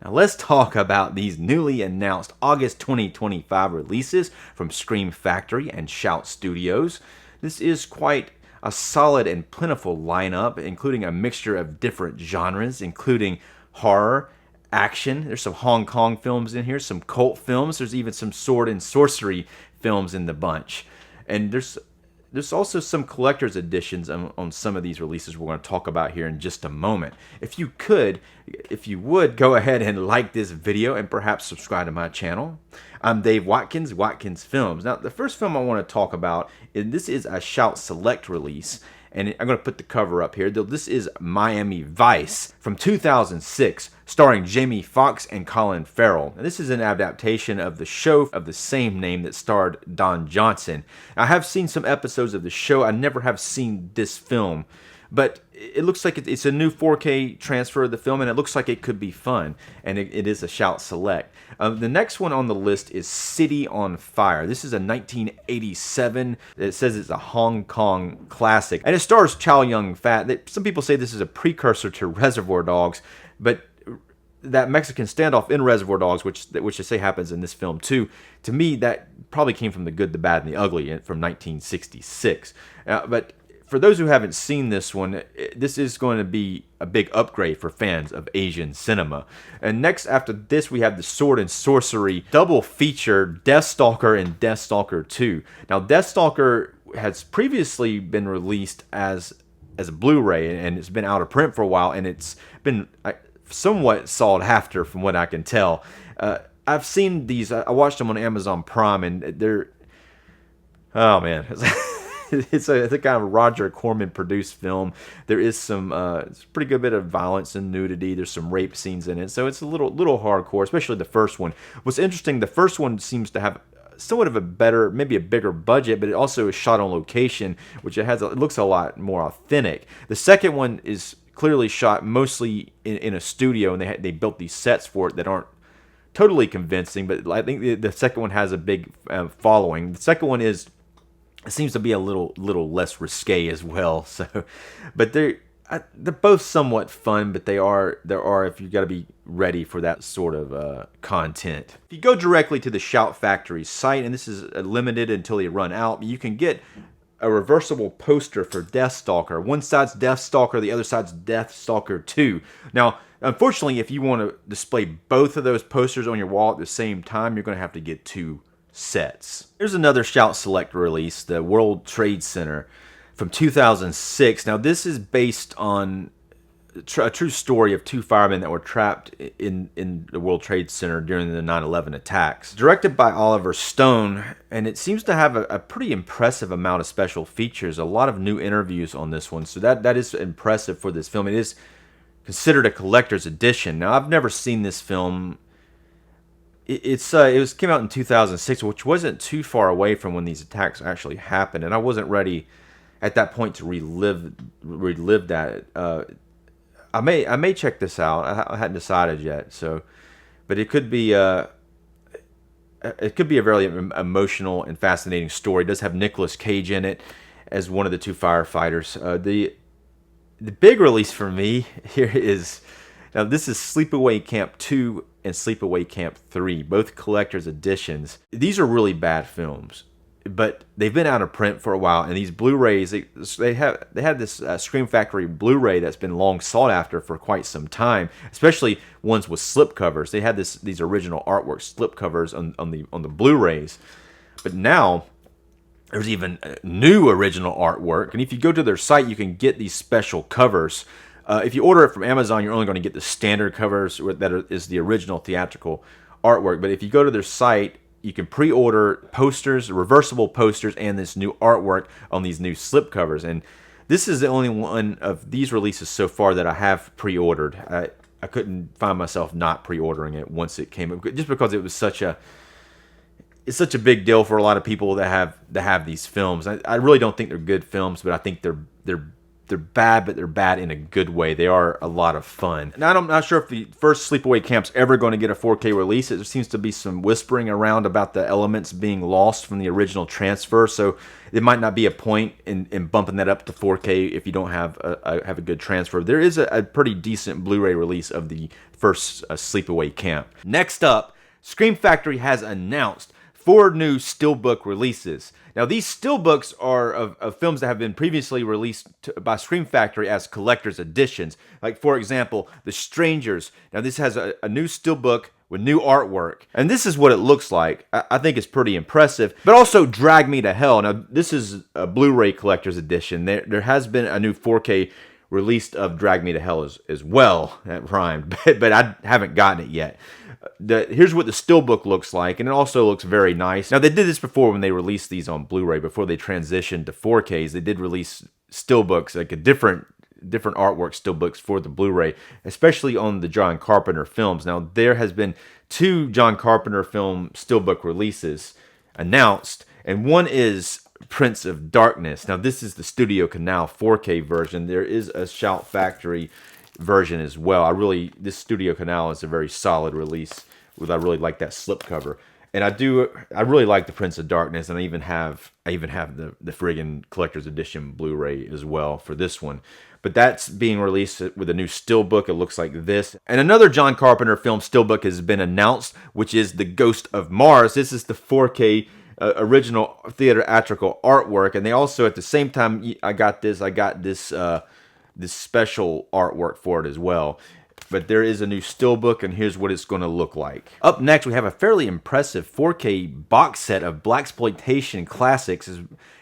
Now let's talk about these newly announced August 2025 releases from Scream Factory and Shout Studios. This is quite a solid and plentiful lineup, including a mixture of different genres, including horror, action. There's some Hong Kong films in here, some cult films. There's even some sword and sorcery films in the bunch. And there's also some collector's editions on some of these releases we're going to talk about here in just a moment. If you would, go ahead and like this video and perhaps subscribe to my channel. I'm Dave Watkins, Watkins Films. Now, the first film I want to talk about, this is a Shout Select release. And I'm going to put the cover up here. This is Miami Vice from 2006, starring Jamie Foxx and Colin Farrell. And this is an adaptation of the show of the same name that starred Don Johnson. I have seen some episodes of the show. I never have seen this film. But it looks like it's a new 4K transfer of the film, and it looks like it could be fun. And it is a Shout Select. The next one on the list is City on Fire. This is a 1987. It says it's a Hong Kong classic. And it stars Chow Yun-fat. Some people say this is a precursor to Reservoir Dogs, but that Mexican standoff in Reservoir Dogs, which they say happens in this film too, to me, that probably came from The Good, the Bad, and the Ugly from 1966. But for those who haven't seen this one, this is going to be a big upgrade for fans of Asian cinema. And next after this, we have the Sword and Sorcery double feature, Deathstalker and Deathstalker 2. Now, Deathstalker has previously been released as a Blu-ray, and it's been out of print for a while, and it's been somewhat sought after from what I can tell. I've seen these, I watched them on Amazon Prime, and they're, oh man. It's a kind of Roger Corman produced film. There is some it's a pretty good bit of violence and nudity. There's some rape scenes in it, so it's a little hardcore, especially the first one. What's interesting, the first one seems to have somewhat of a better, maybe a bigger budget, but it also is shot on location, which it looks a lot more authentic. The second one is clearly shot mostly in a studio, and they built these sets for it that aren't totally convincing, but I think the second one has a big following. The second one it seems to be a little less risque as well. So, but they're both somewhat fun, but there are if you got to be ready for that sort of content. If you go directly to the Shout Factory site, and this is limited until they run out, you can get a reversible poster for Deathstalker. One side's Deathstalker, the other side's Deathstalker 2. Now, unfortunately, if you want to display both of those posters on your wall at the same time, you're going to have to get two sets. Here's another Shout Select release, the World Trade Center from 2006. Now, this is based on a true story of two firemen that were trapped in the World Trade Center during the 9/11 attacks. Directed by Oliver Stone, and it seems to have a pretty impressive amount of special features, a lot of new interviews on this one, so that is impressive for this film. It is considered a collector's edition. Now, I've never seen this film. It came out in 2006, which wasn't too far away from when these attacks actually happened, and I wasn't ready at that point to relive that. I may check this out. I hadn't decided yet, but it could be a very emotional and fascinating story. It does have Nicolas Cage in it as one of the two firefighters. The big release for me here is, now this is Sleepaway Camp 2 and Sleepaway Camp 3, both collector's editions. These are really bad films, but they've been out of print for a while, and these Blu-rays, they had this Scream Factory Blu-ray that's been long sought after for quite some time, especially ones with slipcovers. They had these original artwork slipcovers on the Blu-rays, but now there's even new original artwork, and if you go to their site, you can get these special covers. If you order it from Amazon, you're only going to get the standard covers that is the original theatrical artwork. But if you go to their site, you can pre-order posters, reversible posters, and this new artwork on these new slipcovers. And this is the only one of these releases so far that I have pre-ordered. I couldn't find myself not pre-ordering it once it came up, just because it was such a big deal for a lot of people that have these films. I really don't think they're good films, but I think they're they're bad, but they're bad in a good way. They are a lot of fun. Now, I'm not sure if the first Sleepaway Camp's ever going to get a 4K release. There seems to be some whispering around about the elements being lost from the original transfer, so it might not be a point in bumping that up to 4K if you don't have a good transfer. There is a pretty decent Blu-ray release of the first Sleepaway Camp. Next up, Scream Factory has announced 4 new steelbook releases. Now, these steelbooks are of films that have been previously released by Scream Factory as collector's editions. Like, for example, The Strangers. Now, this has a new steelbook with new artwork. And this is what it looks like. I think it's pretty impressive. But also Drag Me to Hell. Now, this is a Blu-ray collector's edition. There has been a new 4K released of Drag Me to Hell as well. That rhymed, but I haven't gotten it yet. Here's what the steelbook looks like, and it also looks very nice. Now, they did this before when they released these on Blu-ray, before they transitioned to 4Ks. They did release steelbooks, like a different artwork steelbooks for the Blu-ray, especially on the John Carpenter films. Now, there has been 2 John Carpenter film steelbook releases announced, and one is Prince of Darkness. Now, this is the Studio Canal 4K version. There is a Shout Factory version as well. This Studio Canal is a very solid release. I really like that slipcover, and I really like the Prince of Darkness, and I even have the friggin' collector's edition Blu-ray as well for this one. But that's being released with a new steelbook. It looks like this. And another John Carpenter film steelbook has been announced, which is The Ghost of Mars. This is the 4K original theatrical artwork, and they also, at the same time I got this special artwork for it as well. But there is a new steelbook, and here's what it's going to look like. Up next, we have a fairly impressive 4K box set of blaxploitation classics.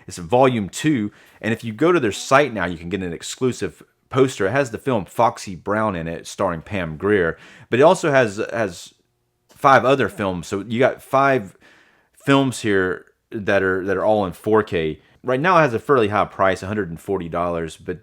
It's volume 2, and if you go to their site now, you can get an exclusive poster. It has the film Foxy Brown in it, starring Pam Grier, but it also has 5 other films. So you got 5 films here that are all in 4K. Right now, it has a fairly high price, $140, but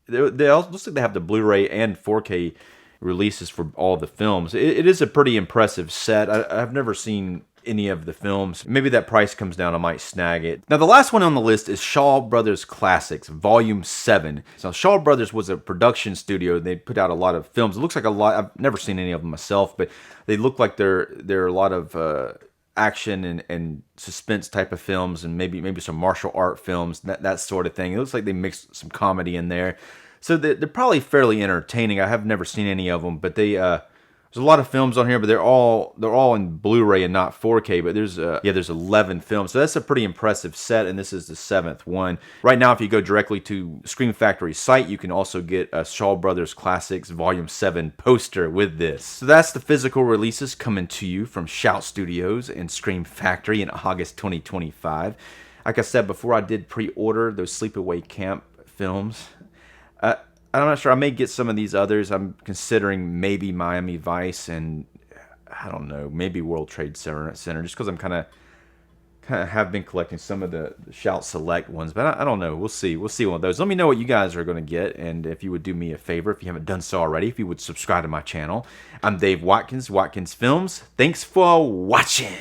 they also looks like they have the Blu-ray and 4K releases for all the films. It is a pretty impressive set. I've never seen any of the films. Maybe that price comes down, I might snag it. Now, the last one on the list is Shaw Brothers Classics, Volume 7. So Shaw Brothers was a production studio. They put out a lot of films. It looks like a lot. I've never seen any of them myself, but they look like they're a lot of action and suspense type of films, and maybe some martial art films, that sort of thing. It looks like they mixed some comedy in there. So they're probably fairly entertaining. I have never seen any of them, but there's a lot of films on here, but they're all in Blu-ray and not 4K. But there's 11 films, so that's a pretty impressive set, and this is the 7th one. Right now, if you go directly to Scream Factory's site, you can also get a Shaw Brothers Classics Volume 7 poster with this. So that's the physical releases coming to you from Shout Studios and Scream Factory in August 2025. Like I said before, I did pre-order those Sleepaway Camp films. I'm not sure. I may get some of these others. I'm considering maybe Miami Vice and, I don't know, maybe World Trade Center, just because I'm kind of have been collecting some of the Shout Select ones. But I don't know. We'll see. We'll see one of those. Let me know what you guys are going to get. And if you would do me a favor, if you haven't done so already, if you would subscribe to my channel. I'm Dave Watkins, Watkins Films. Thanks for watching.